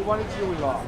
많이 찍고 있나?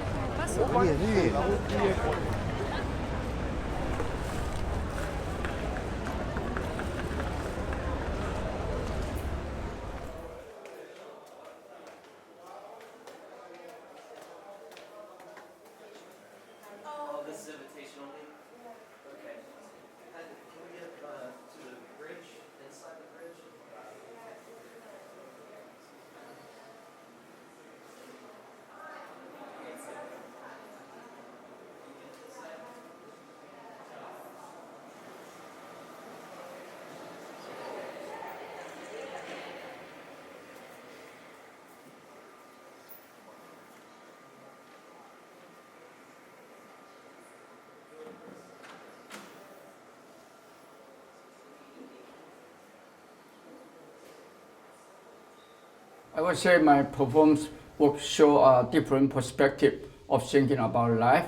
I would say my performance work show a different perspective of thinking about life,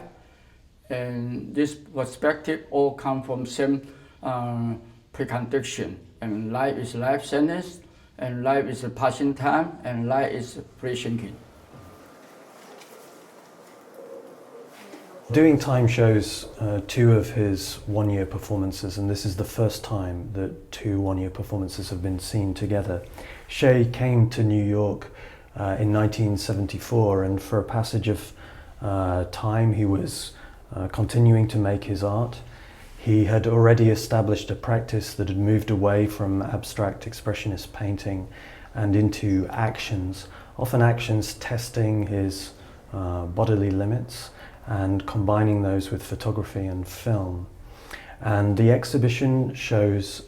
and this perspective all come from same precondition. And life is life sentence, and life is a passing time, and life is free thinking. Doing time shows two of his one-year performances, and this is the first time that two one-year performances have been seen together. Hsieh came to New York in 1974, and for a passage of time he was continuing to make his art. He had already established a practice that had moved away from abstract expressionist painting and into actions, often actions testing his bodily limits and combining those with photography and film. And the exhibition shows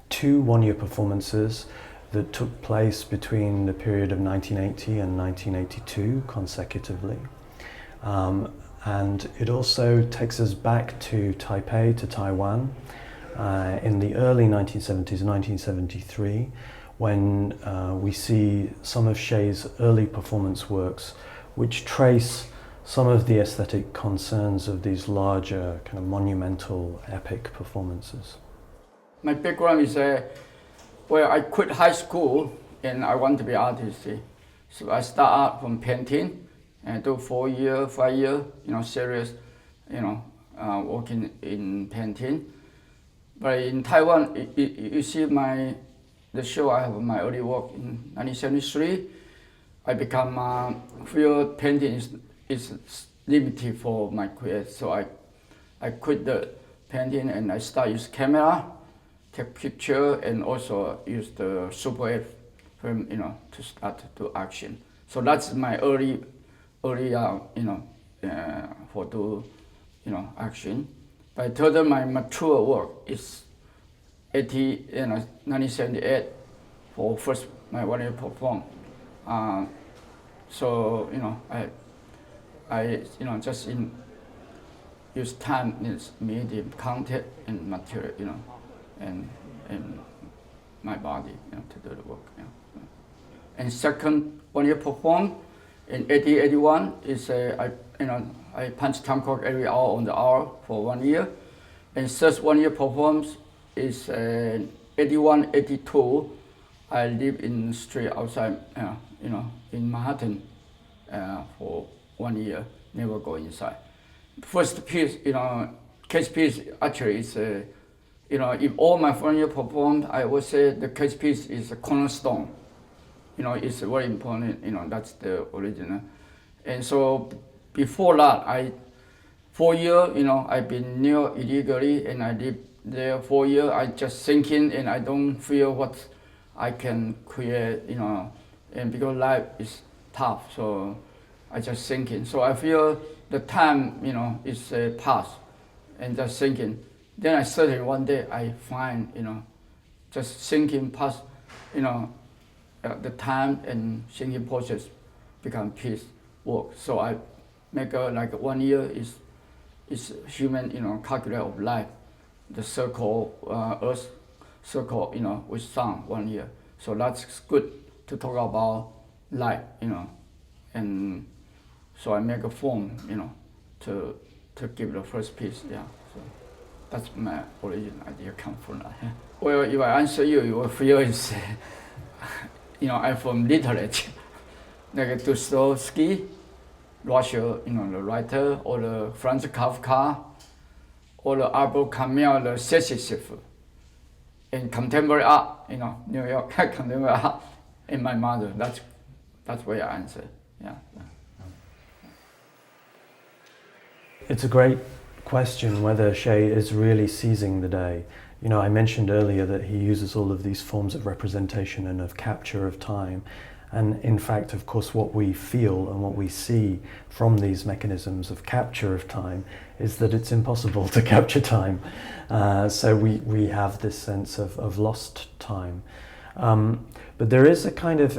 two one-year performances that took place between the period of 1980 and 1982 consecutively. And it also takes us back to Taipei, to Taiwan, in the early 1970s, 1973, when we see some of Hsieh's early performance works which trace some of the aesthetic concerns of these larger, kind of monumental, epic performances. My background is well, I quit high school and I want to be an artist. So I start out from painting and do 4 year, 5 year, serious, working in painting. But in Taiwan, you see the show I have my early work in 1973. I become feel painting is limited for my career, so I quit the painting and I start use camera, take picture, and also use the Super 8 film, to start to do action. So that's my early, for do, action. But total my mature work is 1978 for first my one year perform. So I just use time is medium, content and material, and my body, to do the work. And second one year perform in 81 is I punch time clock every hour on the hour for 1 year. And third one year performance is 81, 82. I live in the street outside, in Manhattan for 1 year, never go inside. First piece, case piece actually is, if all my 1 year performed, I would say the case piece is a cornerstone. It's very important, that's the original. And so before that, 4 years, I've been near illegally and I live there 4 years. I just thinking and I don't feel what I can create, and because life is tough, so I just thinking. So I feel the time, is past and just thinking. Then I suddenly one day I find, just thinking past, the time and thinking process become peace work. So I make like 1 year is human, calculate of life, the circle, Earth circle, with sun 1 year. So that's good to talk about life, and so I make a form, to give the first piece, yeah. So that's my origin idea come from that. Well, if I answer you, you will feel it's, I'm from literature, like Dostoevsky, Russia, the writer, or the Franz Kafka, or the Albert Camus, the Sisyphus. In contemporary art, New York contemporary art, in my mother. That's where I answer. Yeah. It's a great question whether Hsieh is really seizing the day. I mentioned earlier that he uses all of these forms of representation and of capture of time. And in fact, of course, what we feel and what we see from these mechanisms of capture of time is that it's impossible to capture time. So we have this sense of lost time. But there is a kind of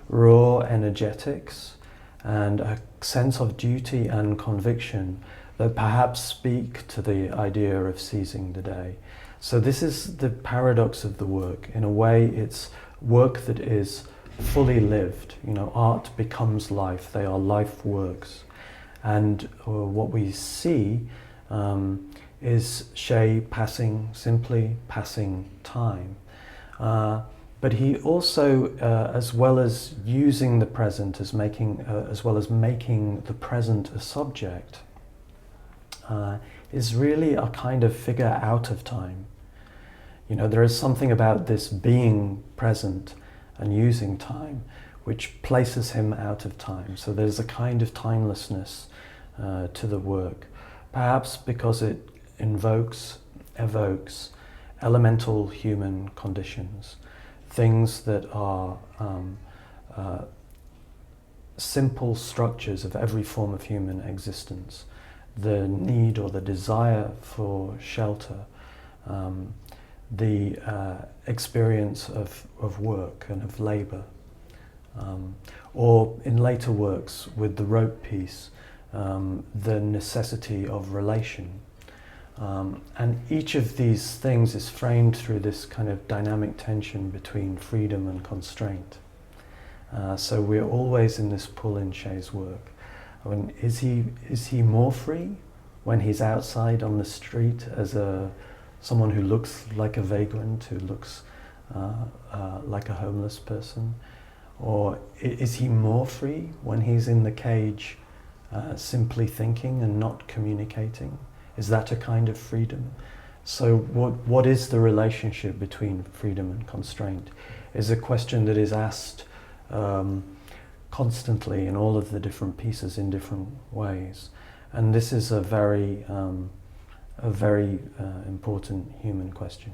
raw energetics and a sense of duty and conviction that perhaps speak to the idea of seizing the day. So this is the paradox of the work. In a way, it's work that is fully lived. Art becomes life. They are life works. And what we see is Hsieh simply passing time. But he also, as well as using the present as well as making the present a subject, is really a kind of figure out of time. There is something about this being present and using time which places him out of time. So there's a kind of timelessness to the work, perhaps because it evokes elemental human conditions, things that are simple structures of every form of human existence, the need or the desire for shelter, the experience of work and of labour, or in later works with the rope piece, the necessity of relation. And each of these things is framed through this kind of dynamic tension between freedom and constraint. So we're always in this pull in Hsieh's work. Is he more free when he's outside on the street as someone who looks like a vagrant, who looks like a homeless person? Or is he more free when he's in the cage simply thinking and not communicating? Is that a kind of freedom? So what is the relationship between freedom and constraint is a question that is asked constantly in all of the different pieces in different ways. And this is a very important human question.